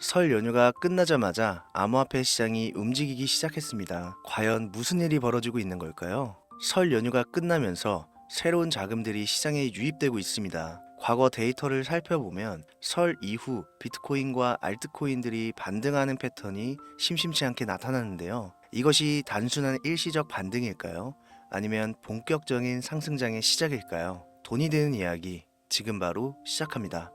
설 연휴가 끝나자마자 암호화폐 시장이 움직이기 시작했습니다. 과연 무슨 일이 벌어지고 있는 걸까요? 설 연휴가 끝나면서 새로운 자금들이 시장에 유입되고 있습니다. 과거 데이터를 살펴보면 설 이후 비트코인과 알트코인들이 반등하는 패턴이 심심치 않게 나타나는데요. 이것이 단순한 일시적 반등일까요? 아니면 본격적인 상승장의 시작일까요? 돈이 되는 이야기 지금 바로 시작합니다.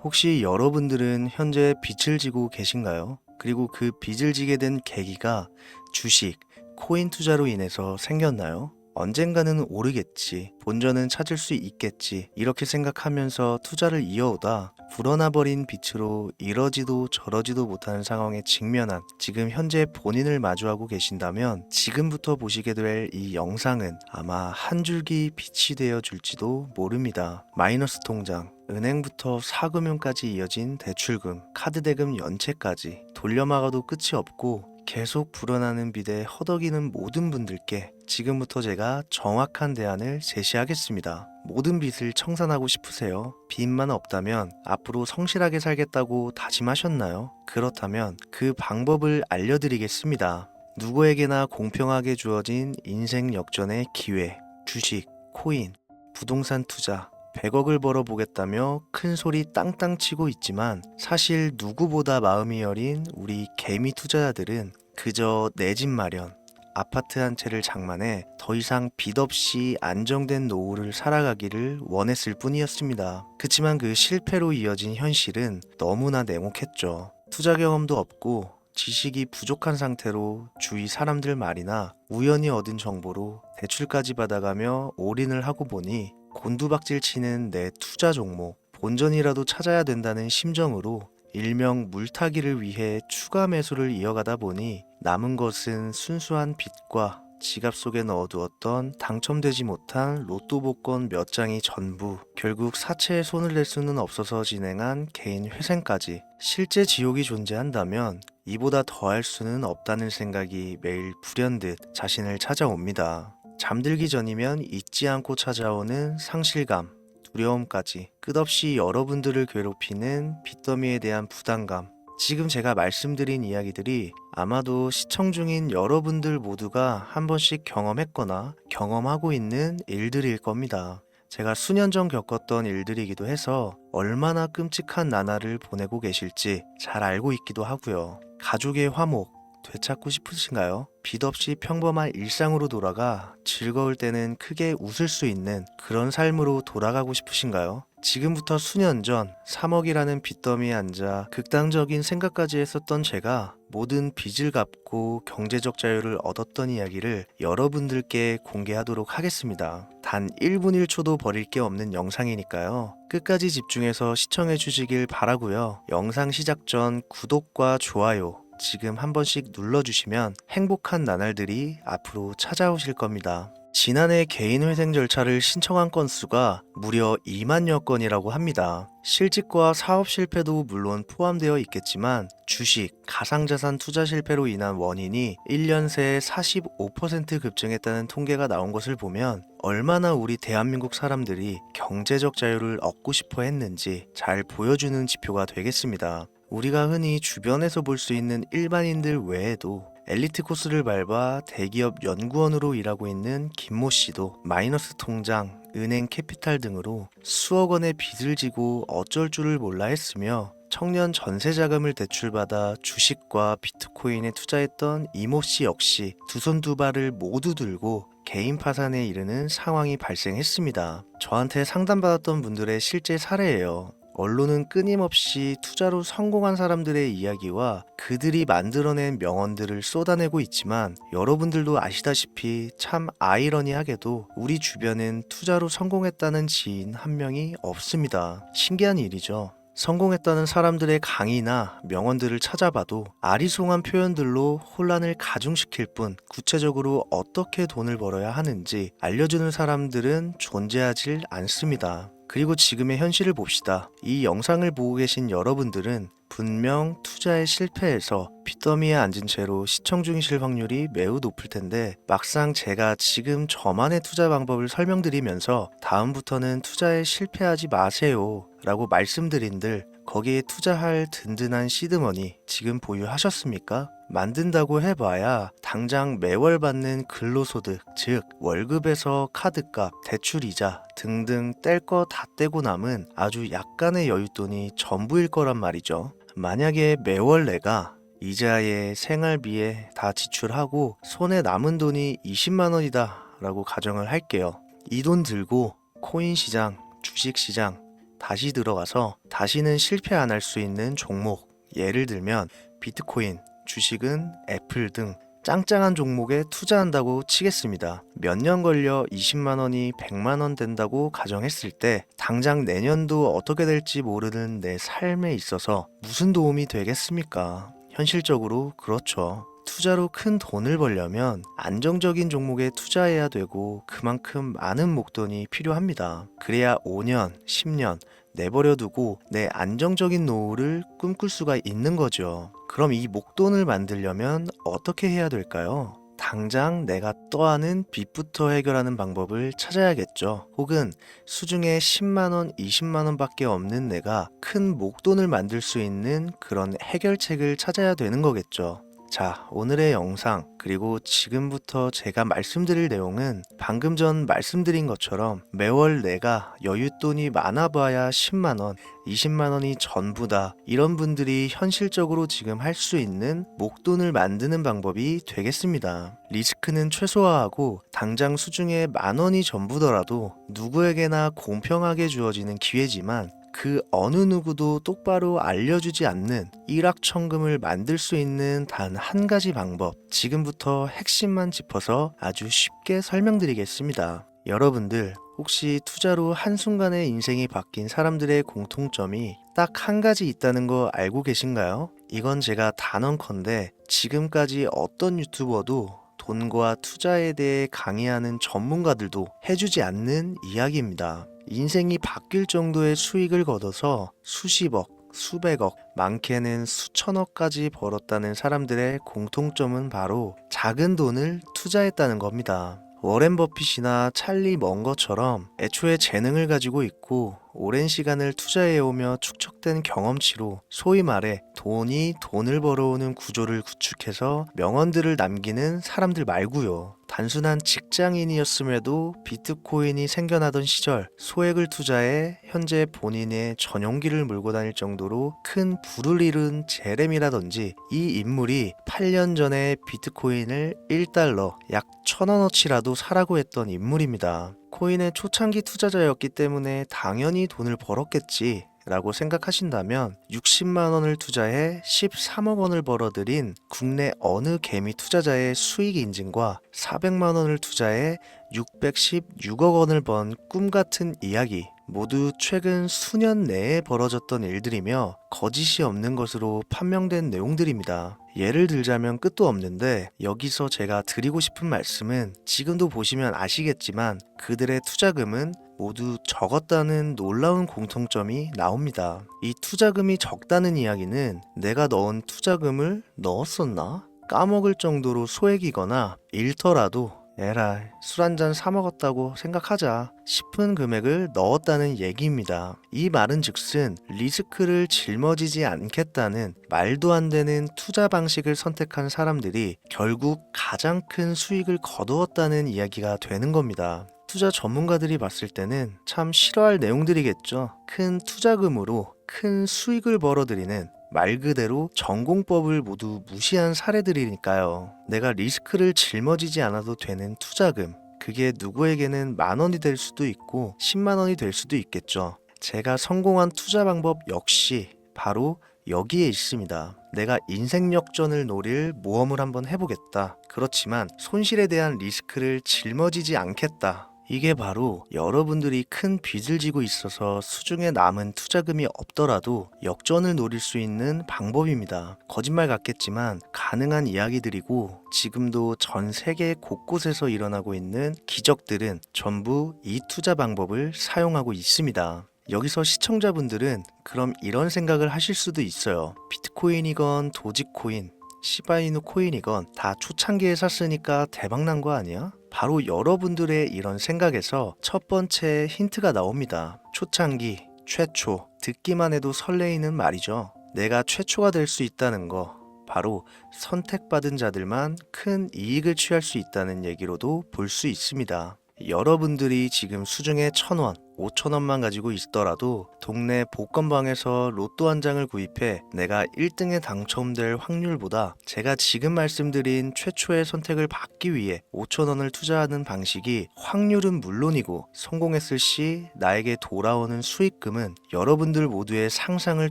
혹시 여러분들은 현재 빚을 지고 계신가요? 그리고 그 빚을 지게 된 계기가 주식, 코인 투자로 인해서 생겼나요? 언젠가는 오르겠지, 본전은 찾을 수 있겠지, 이렇게 생각하면서 투자를 이어오다 불어나버린 빚으로 이러지도 저러지도 못하는 상황에 직면한 지금 현재 본인을 마주하고 계신다면 지금부터 보시게 될 이 영상은 아마 한 줄기 빛이 되어 줄지도 모릅니다. 마이너스 통장, 은행부터 사금융까지 이어진 대출금, 카드 대금 연체까지 돌려막아도 끝이 없고 계속 불어나는 빚에 허덕이는 모든 분들께 지금부터 제가 정확한 대안을 제시하겠습니다. 모든 빚을 청산하고 싶으세요? 빚만 없다면 앞으로 성실하게 살겠다고 다짐하셨나요? 그렇다면 그 방법을 알려드리겠습니다. 누구에게나 공평하게 주어진 인생 역전의 기회, 주식, 코인, 부동산 투자, 100억을 벌어보겠다며 큰 소리 땅땅 치고 있지만 사실 누구보다 마음이 여린 우리 개미 투자자들은 그저 내 집 마련, 아파트 한 채를 장만해 더 이상 빚 없이 안정된 노후를 살아가기를 원했을 뿐이었습니다. 그치만 그 실패로 이어진 현실은 너무나 냉혹했죠. 투자 경험도 없고 지식이 부족한 상태로 주위 사람들 말이나 우연히 얻은 정보로 대출까지 받아가며 올인을 하고 보니 곤두박질 치는 내 투자 종목, 본전이라도 찾아야 된다는 심정으로 일명 물타기를 위해 추가 매수를 이어가다 보니 남은 것은 순수한 빚과 지갑 속에 넣어두었던 당첨되지 못한 로또 복권 몇 장이 전부, 결국 사채에 손을 댈 수는 없어서 진행한 개인 회생까지. 실제 지옥이 존재한다면 이보다 더할 수는 없다는 생각이 매일 불현듯 자신을 찾아옵니다. 잠들기 전이면 잊지 않고 찾아오는 상실감, 두려움까지 끝없이 여러분들을 괴롭히는 빚더미에 대한 부담감. 지금 제가 말씀드린 이야기들이 아마도 시청 중인 여러분들 모두가 한 번씩 경험했거나 경험하고 있는 일들일 겁니다. 제가 수년 전 겪었던 일들이기도 해서 얼마나 끔찍한 나날을 보내고 계실지 잘 알고 있기도 하고요. 가족의 화목, 되찾고 싶으신가요? 빚 없이 평범한 일상으로 돌아가 즐거울 때는 크게 웃을 수 있는 그런 삶으로 돌아가고 싶으신가요? 지금부터 수년 전 3억이라는 빚더미에 앉아 극단적인 생각까지 했었던 제가 모든 빚을 갚고 경제적 자유를 얻었던 이야기를 여러분들께 공개하도록 하겠습니다. 단 1분 1초도 버릴 게 없는 영상이니까요. 끝까지 집중해서 시청해 주시길 바라고요. 영상 시작 전 구독과 좋아요 지금 한 번씩 눌러주시면 행복한 나날들이 앞으로 찾아오실 겁니다. 지난해 개인 회생 절차를 신청한 건수가 무려 2만여 건이라고 합니다. 실직과 사업 실패도 물론 포함되어 있겠지만 주식, 가상자산 투자 실패로 인한 원인이 1년 새에 45% 급증했다는 통계가 나온 것을 보면 얼마나 우리 대한민국 사람들이 경제적 자유를 얻고 싶어 했는지 잘 보여주는 지표가 되겠습니다. 우리가 흔히 주변에서 볼 수 있는 일반인들 외에도 엘리트 코스를 밟아 대기업 연구원으로 일하고 있는 김모 씨도 마이너스 통장, 은행 캐피탈 등으로 수억 원의 빚을 지고 어쩔 줄을 몰라 했으며 청년 전세 자금을 대출받아 주식과 비트코인에 투자했던 이모 씨 역시 두 손 두 발을 모두 들고 개인 파산에 이르는 상황이 발생했습니다. 저한테 상담받았던 분들의 실제 사례예요. 언론은 끊임없이 투자로 성공한 사람들의 이야기와 그들이 만들어낸 명언들을 쏟아내고 있지만 여러분들도 아시다시피 참 아이러니하게도 우리 주변은 투자로 성공했다는 지인 한 명이 없습니다. 신기한 일이죠. 성공했다는 사람들의 강의나 명언들을 찾아봐도 아리송한 표현들로 혼란을 가중시킬 뿐 구체적으로 어떻게 돈을 벌어야 하는지 알려주는 사람들은 존재하질 않습니다. 그리고 지금의 현실을 봅시다. 이 영상을 보고 계신 여러분들은 분명 투자에 실패해서 빚더미에 앉은 채로 시청 중이실 확률이 매우 높을 텐데, 막상 제가 지금 저만의 투자 방법을 설명드리면서 다음부터는 투자에 실패하지 마세요 라고 말씀드린들, 거기에 투자할 든든한 시드머니 지금 보유하셨습니까? 만든다고 해봐야 당장 매월 받는 근로소득, 즉 월급에서 카드값, 대출이자 등등 뗄 거 다 떼고 남은 아주 약간의 여윳돈이 전부일 거란 말이죠. 만약에 매월 내가 이자에 생활비에 다 지출하고 손에 남은 돈이 20만 원이다 라고 가정을 할게요. 이 돈 들고 코인 시장, 주식 시장 다시 들어가서 다시는 실패 안 할 수 있는 종목, 예를 들면 비트코인, 주식은 애플 등 짱짱한 종목에 투자한다고 치겠습니다. 몇 년 걸려 20만 원이 100만 원 된다고 가정했을 때 당장 내년도 어떻게 될지 모르는 내 삶에 있어서 무슨 도움이 되겠습니까? 현실적으로 그렇죠. 투자로 큰 돈을 벌려면 안정적인 종목에 투자해야 되고 그만큼 많은 목돈이 필요합니다. 그래야 5년, 10년 내버려 두고 내 안정적인 노후를 꿈꿀 수가 있는 거죠. 그럼 이 목돈을 만들려면 어떻게 해야 될까요? 당장 내가 떠안은 빚부터 해결하는 방법을 찾아야겠죠. 혹은 수중에 10만원, 20만원 밖에 없는 내가 큰 목돈을 만들 수 있는 그런 해결책을 찾아야 되는 거겠죠. 자, 오늘의 영상 그리고 지금부터 제가 말씀드릴 내용은 방금 전 말씀드린 것처럼 매월 내가 여윳돈이 많아봐야 10만원, 20만원이 전부다, 이런 분들이 현실적으로 지금 할 수 있는 목돈을 만드는 방법이 되겠습니다. 리스크는 최소화하고 당장 수중에 만원이 전부더라도 누구에게나 공평하게 주어지는 기회지만 그 어느 누구도 똑바로 알려주지 않는 일확천금을 만들 수 있는 단 한 가지 방법, 지금부터 핵심만 짚어서 아주 쉽게 설명드리겠습니다. 여러분들 혹시 투자로 한순간에 인생이 바뀐 사람들의 공통점이 딱 한 가지 있다는 거 알고 계신가요? 이건 제가 단언컨대 지금까지 어떤 유튜버도 돈과 투자에 대해 강의하는 전문가들도 해주지 않는 이야기입니다. 인생이 바뀔 정도의 수익을 거둬서 수십억, 수백억, 많게는 수천억까지 벌었다는 사람들의 공통점은 바로 작은 돈을 투자했다는 겁니다. 워렌 버핏이나 찰리 먼거처럼 애초에 재능을 가지고 있고 오랜 시간을 투자해오며 축적된 경험치로 소위 말해 돈이 돈을 벌어오는 구조를 구축해서 명언들을 남기는 사람들 말고요. 단순한 직장인이었음에도 비트코인이 생겨나던 시절 소액을 투자해 현재 본인의 전용기를 몰고 다닐 정도로 큰 부를 이룬 제렘이라든지, 이 인물이 8년 전에 비트코인을 1달러 약 1,000원어치라도 사라고 했던 인물입니다. 코인의 초창기 투자자였기 때문에 당연히 돈을 벌었겠지 라고 생각하신다면 60만 원을 투자해 13억 원을 벌어들인 국내 어느 개미 투자자의 수익 인증과 400만 원을 투자해 616억 원을 번 꿈같은 이야기, 모두 최근 수년 내에 벌어졌던 일들이며 거짓이 없는 것으로 판명된 내용들입니다. 예를 들자면 끝도 없는데, 여기서 제가 드리고 싶은 말씀은 지금도 보시면 아시겠지만 그들의 투자금은 모두 적었다는 놀라운 공통점이 나옵니다. 이 투자금이 적다는 이야기는 내가 넣은 투자금을 넣었었나? 까먹을 정도로 소액이거나 잃더라도 에라이 술 한잔 사 먹었다고 생각하자 싶은 금액을 넣었다는 얘기입니다. 이 말은 즉슨 리스크를 짊어지지 않겠다는 말도 안 되는 투자 방식을 선택한 사람들이 결국 가장 큰 수익을 거두었다는 이야기가 되는 겁니다. 투자 전문가들이 봤을 때는 참 싫어할 내용들이겠죠. 큰 투자금으로 큰 수익을 벌어들이는, 말 그대로 전공법을 모두 무시한 사례들이니까요. 내가 리스크를 짊어지지 않아도 되는 투자금, 그게 누구에게는 만 원이 될 수도 있고 10만 원이 될 수도 있겠죠. 제가 성공한 투자 방법 역시 바로 여기에 있습니다. 내가 인생 역전을 노릴 모험을 한번 해보겠다. 그렇지만 손실에 대한 리스크를 짊어지지 않겠다. 이게 바로 여러분들이 큰 빚을 지고 있어서 수중에 남은 투자금이 없더라도 역전을 노릴 수 있는 방법입니다. 거짓말 같겠지만 가능한 이야기들이고 지금도 전 세계 곳곳에서 일어나고 있는 기적들은 전부 이 투자 방법을 사용하고 있습니다. 여기서 시청자분들은 그럼 이런 생각을 하실 수도 있어요. 비트코인이건 도지코인, 시바이누 코인이건 다 초창기에 샀으니까 대박난 거 아니야? 바로 여러분들의 이런 생각에서 첫 번째 힌트가 나옵니다. 초창기, 최초, 듣기만 해도 설레이는 말이죠. 내가 최초가 될 수 있다는 거, 바로 선택받은 자들만 큰 이익을 취할 수 있다는 얘기로도 볼 수 있습니다. 여러분들이 지금 수중에 1,000원, 5,000원만 가지고 있더라도 동네 복권방에서 로또 한 장을 구입해 내가 1등에 당첨될 확률보다 제가 지금 말씀드린 최초의 선택을 받기 위해 5,000원을 투자하는 방식이 확률은 물론이고 성공했을 시 나에게 돌아오는 수익금은 여러분들 모두의 상상을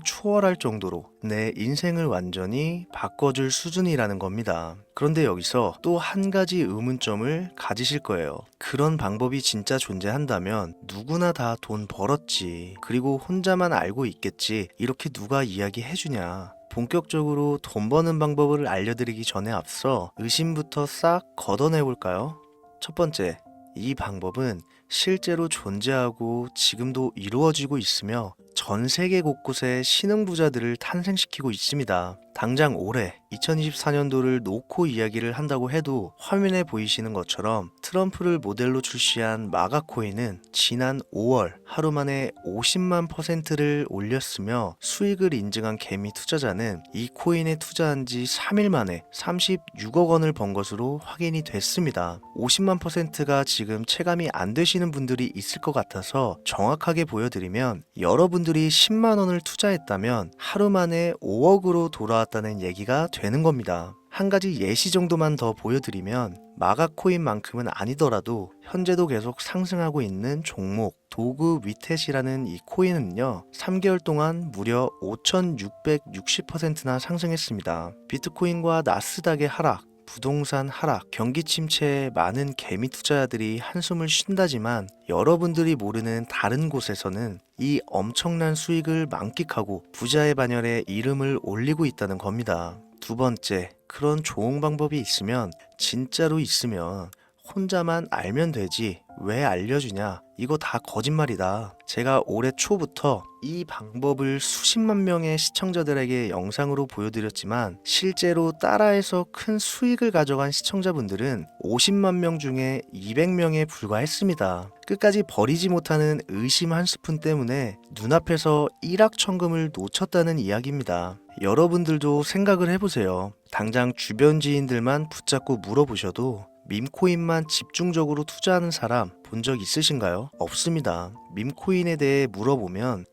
초월할 정도로 내 인생을 완전히 바꿔줄 수준이라는 겁니다. 그런데 여기서 또 한 가지 의문점을 가지실 거예요. 그런 방법이 진짜 존재한다면 누구나 다 돈 벌었지. 그리고 혼자만 알고 있겠지. 이렇게 누가 이야기해주냐. 본격적으로 돈 버는 방법을 알려드리기 전에 앞서 의심부터 싹 걷어내볼까요? 첫 번째, 이 방법은 실제로 존재하고 지금도 이루어지고 있으며 전 세계 곳곳에 신흥부자들을 탄생시키고 있습니다. 당장 올해 2024년도를 놓고 이야기를 한다고 해도 화면에 보이시는 것처럼 트럼프를 모델로 출시한 마가코인은 지난 5월 하루 만에 50만 %를 올렸으며 수익을 인증한 개미 투자자는 이 코인에 투자한 지 3일 만에 36억 원을 번 것으로 확인이 됐습니다. 50만 %가 지금 체감이 안 되시는 분들이 있을 것 같아서 정확하게 보여드리면 여러분들이 10만 원을 투자했다면 하루 만에 5억으로 돌아왔다는 얘기가 되는 겁니다. 한 가지 예시 정도만 더 보여드리면 마가코인만큼은 아니더라도 현재도 계속 상승하고 있는 종목 도구 위텟이라는 이 코인은요 3개월 동안 무려 5,660%나 상승했습니다. 비트코인과 나스닥의 하락, 부동산 하락, 경기 침체에 많은 개미 투자자들이 한숨을 쉰다지만 여러분들이 모르는 다른 곳에서는 이 엄청난 수익을 만끽하고 부자의 반열에 이름을 올리고 있다는 겁니다. 두 번째, 그런 좋은 방법이 있으면 진짜로 있으면 혼자만 알면 되지 왜 알려주냐? 이거 다 거짓말이다. 제가 올해 초부터 이 방법을 수십만 명의 시청자들에게 영상으로 보여드렸지만 실제로 따라해서 큰 수익을 가져간 시청자분들은 50만 명 중에 200명에 불과했습니다. 끝까지 버리지 못하는 의심 한 스푼 때문에 눈앞에서 일확천금을 놓쳤다는 이야기입니다. 여러분들도 생각을 해보세요. 당장 주변 지인들만 붙잡고 물어보셔도 밈코인만 집중적으로 투자하는 사람 본 적 있으신가요? 없습니다. 밈코인에 대해 물어보면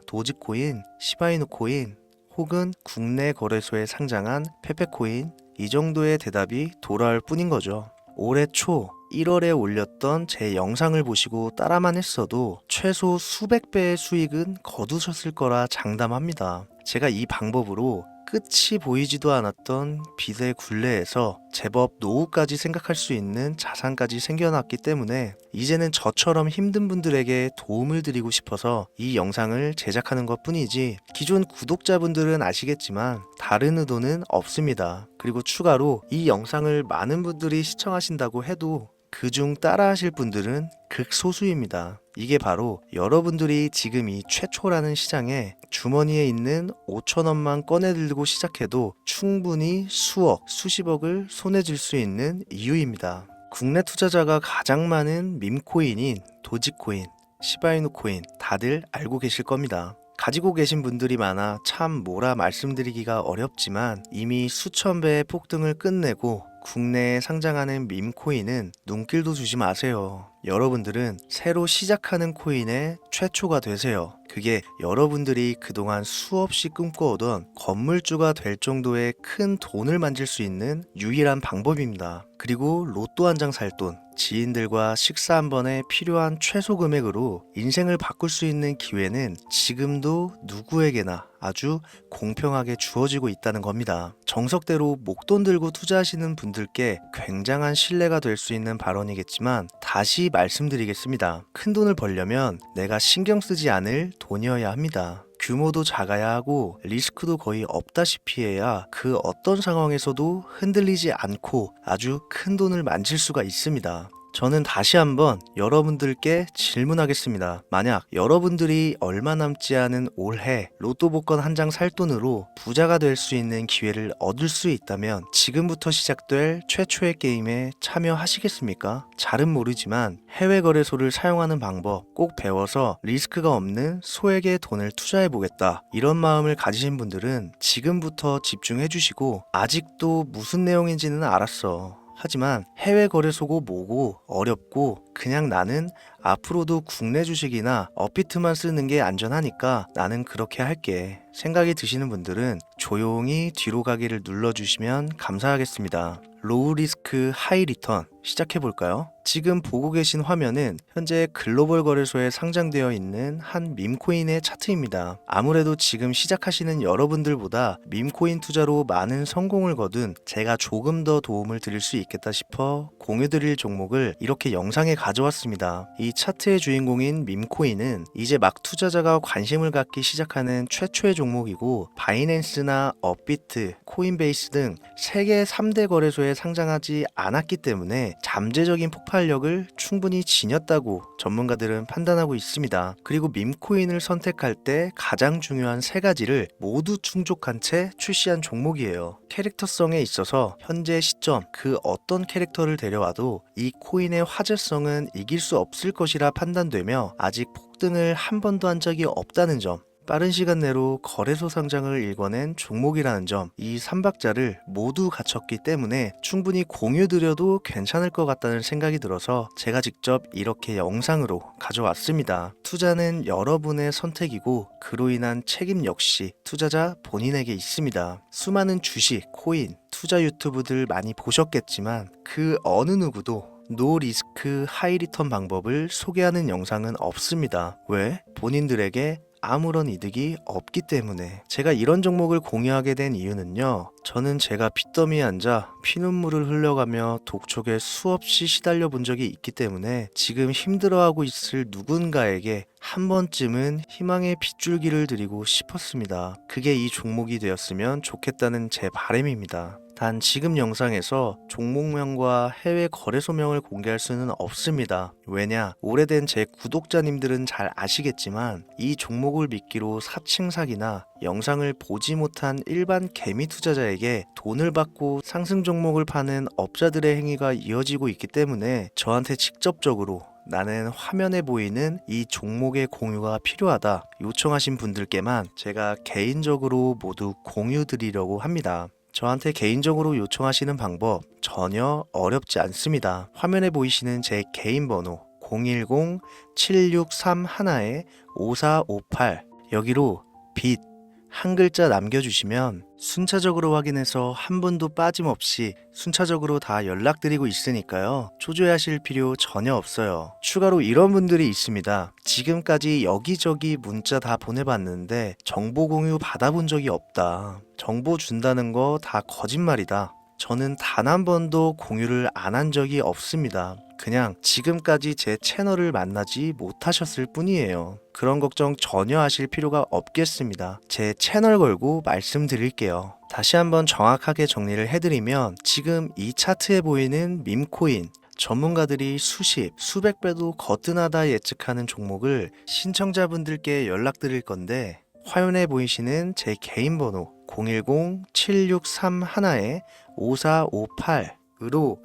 도지코인, 시바이누 코인 혹은 국내 거래소에 상장한 페페코인 이 정도의 대답이 돌아올 뿐인 거죠. 올해 초 1월에 올렸던 제 영상을 보시고 따라만 했어도 최소 수백 배의 수익은 거두셨을 거라 장담합니다. 제가 이 방법으로 끝이 보이지도 않았던 빚의 굴레에서 제법 노후까지 생각할 수 있는 자산까지 생겨났기 때문에 이제는 저처럼 힘든 분들에게 도움을 드리고 싶어서 이 영상을 제작하는 것 뿐이지 기존 구독자분들은 아시겠지만 다른 의도는 없습니다. 그리고 추가로 이 영상을 많은 분들이 시청하신다고 해도 그중 따라하실 분들은 극소수입니다. 이게 바로 여러분들이 지금 이 최초라는 시장에 주머니에 있는 5,000원만 꺼내들고 시작해도 충분히 수억, 수십억을 손에 쥘 수 있는 이유입니다. 국내 투자자가 가장 많은 밈코인인 도지코인, 시바이누 코인 다들 알고 계실 겁니다. 가지고 계신 분들이 많아 참 뭐라 말씀드리기가 어렵지만 이미 수천 배의 폭등을 끝내고 국내에 상장하는 밈코인은 눈길도 주지 마세요. 여러분들은 새로 시작하는 코인의 최초가 되세요. 그게 여러분들이 그동안 수없이 꿈꿔오던 건물주가 될 정도의 큰 돈을 만질 수 있는 유일한 방법입니다. 그리고 로또 한 장 살 돈, 지인들과 식사 한 번에 필요한 최소 금액으로 인생을 바꿀 수 있는 기회는 지금도 누구에게나 아주 공평하게 주어지고 있다는 겁니다. 정석대로 목돈 들고 투자하시는 분들께 굉장한 신뢰가 될 수 있는 발언이겠지만 다시 말씀드리겠습니다. 큰 돈을 벌려면 내가 신경 쓰지 않을 돈이어야 합니다. 규모도 작아야 하고 리스크도 거의 없다시피 해야 그 어떤 상황에서도 흔들리지 않고 아주 큰 돈을 만질 수가 있습니다. 저는 다시 한번 여러분들께 질문하겠습니다. 만약 여러분들이 얼마 남지 않은 올해 로또 복권 한 장 살 돈으로 부자가 될 수 있는 기회를 얻을 수 있다면 지금부터 시작될 최초의 게임에 참여하시겠습니까? 잘은 모르지만 해외 거래소를 사용하는 방법 꼭 배워서 리스크가 없는 소액의 돈을 투자해 보겠다. 이런 마음을 가지신 분들은 지금부터 집중해 주시고 아직도 무슨 내용인지는 알았어. 하지만 해외 거래소고 뭐고 어렵고 그냥 나는 앞으로도 국내 주식이나 업비트만 쓰는 게 안전하니까 나는 그렇게 할게 생각이 드시는 분들은 조용히 뒤로 가기를 눌러주시면 감사하겠습니다. 로우 리스크 하이 리턴 시작해 볼까요? 지금 보고 계신 화면은 현재 글로벌 거래소에 상장되어 있는 한 밈코인의 차트입니다. 아무래도 지금 시작하시는 여러분들보다 밈코인 투자로 많은 성공을 거둔 제가 조금 더 도움을 드릴 수 있겠다 싶어 공유드릴 종목을 이렇게 영상에 가져왔습니다. 이 차트의 주인공인 밈코인은 이제 막 투자자가 관심을 갖기 시작하는 최초의 종목이고 바이낸스나 업비트, 코인베이스 등 세계 3대 거래소에 상장하지 않았기 때문에 잠재적인 폭발력을 충분히 지녔다고 전문가들은 판단하고 있습니다. 그리고 밈코인을 선택할 때 가장 중요한 세 가지를 모두 충족한 채 출시한 종목이에요. 캐릭터성에 있어서 현재 시점 그 어떤 캐릭터를 데려와도 이 코인의 화제성은 이길 수 없을 것이라 판단되며 아직 폭등을 한 번도 한 적이 없다는 점, 빠른 시간 내로 거래소 상장을 일궈낸 종목이라는 점, 이 3박자를 모두 갖췄기 때문에 충분히 공유드려도 괜찮을 것 같다는 생각이 들어서 제가 직접 이렇게 영상으로 가져왔습니다. 투자는 여러분의 선택이고 그로 인한 책임 역시 투자자 본인에게 있습니다. 수많은 주식, 코인, 투자 유튜브들 많이 보셨겠지만 그 어느 누구도 노 리스크 하이 리턴 방법을 소개하는 영상은 없습니다. 왜? 본인들에게 아무런 이득이 없기 때문에. 제가 이런 종목을 공유하게 된 이유는요, 저는 제가 빚더미에 앉아 피눈물을 흘려가며 독촉에 수없이 시달려 본 적이 있기 때문에 지금 힘들어하고 있을 누군가에게 한 번쯤은 희망의 빗줄기를 드리고 싶었습니다. 그게 이 종목이 되었으면 좋겠다는 제 바람입니다. 단 지금 영상에서 종목명과 해외 거래소명을 공개할 수는 없습니다. 왜냐? 오래된 제 구독자님들은 잘 아시겠지만 이 종목을 미끼로 사칭 사기나 영상을 보지 못한 일반 개미 투자자에게 돈을 받고 상승 종목을 파는 업자들의 행위가 이어지고 있기 때문에 저한테 직접적으로 나는 화면에 보이는 이 종목의 공유가 필요하다 요청하신 분들께만 제가 개인적으로 모두 공유 드리려고 합니다. 저한테 개인적으로 요청하시는 방법 전혀 어렵지 않습니다. 화면에 보이시는 제 개인 번호 010-7631-5458 여기로 빚 한 글자 남겨주시면 순차적으로 확인해서 한 분도 빠짐없이 순차적으로 다 연락드리고 있으니까요. 초조해하실 필요 전혀 없어요. 추가로 이런 분들이 있습니다. 지금까지 여기저기 문자 다 보내봤는데 정보 공유 받아본 적이 없다. 정보 준다는 거 다 거짓말이다. 저는 단 한 번도 공유를 안 한 적이 없습니다. 그냥 지금까지 제 채널을 만나지 못하셨을 뿐이에요. 그런 걱정 전혀 하실 필요가 없겠습니다. 제 채널 걸고 말씀드릴게요. 다시 한번 정확하게 정리를 해드리면 지금 이 차트에 보이는 밈코인 전문가들이 수십, 수백 배도 거뜬하다 예측하는 종목을 신청자분들께 연락드릴 건데 화면에 보이시는 제 개인 번호 010-7631-5458으로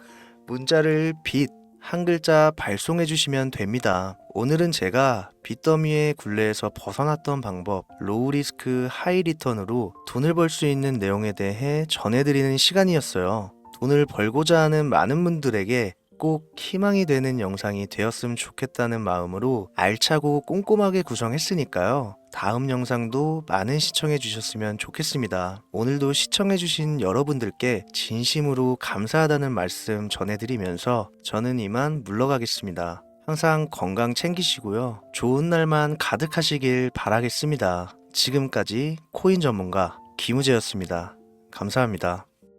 문자를 빚 한 글자 발송해 주시면 됩니다. 오늘은 제가 빚더미의 굴레에서 벗어났던 방법, 로우 리스크 하이 리턴으로 돈을 벌 수 있는 내용에 대해 전해드리는 시간이었어요. 돈을 벌고자 하는 많은 분들에게 꼭 희망이 되는 영상이 되었으면 좋겠다는 마음으로 알차고 꼼꼼하게 구성했으니까요. 다음 영상도 많은 시청해 주셨으면 좋겠습니다. 오늘도 시청해 주신 여러분들께 진심으로 감사하다는 말씀 전해드리면서 저는 이만 물러가겠습니다. 항상 건강 챙기시고요. 좋은 날만 가득하시길 바라겠습니다. 지금까지 코인 전문가 김우재였습니다. 감사합니다.